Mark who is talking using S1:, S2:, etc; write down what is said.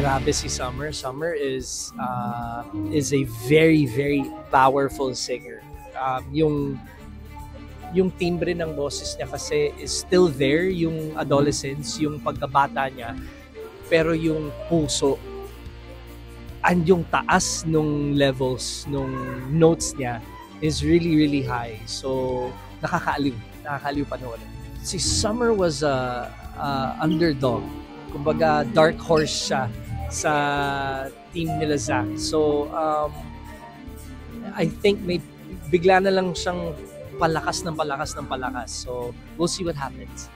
S1: grabe si Summer. Summer is a very, very powerful singer. Yung timbre ng boses niya kasi is still there, yung adolescence, yung pagkabata niya, pero yung puso and yung taas nung levels nung notes niya is really, really high. So, nakakaaliw panoorin. Si Summer was a underdog. Kumbaga, dark horse siya sa team nila Zach. So, I think bigla na lang siyang palakas ng palakas. So, we'll see what happens.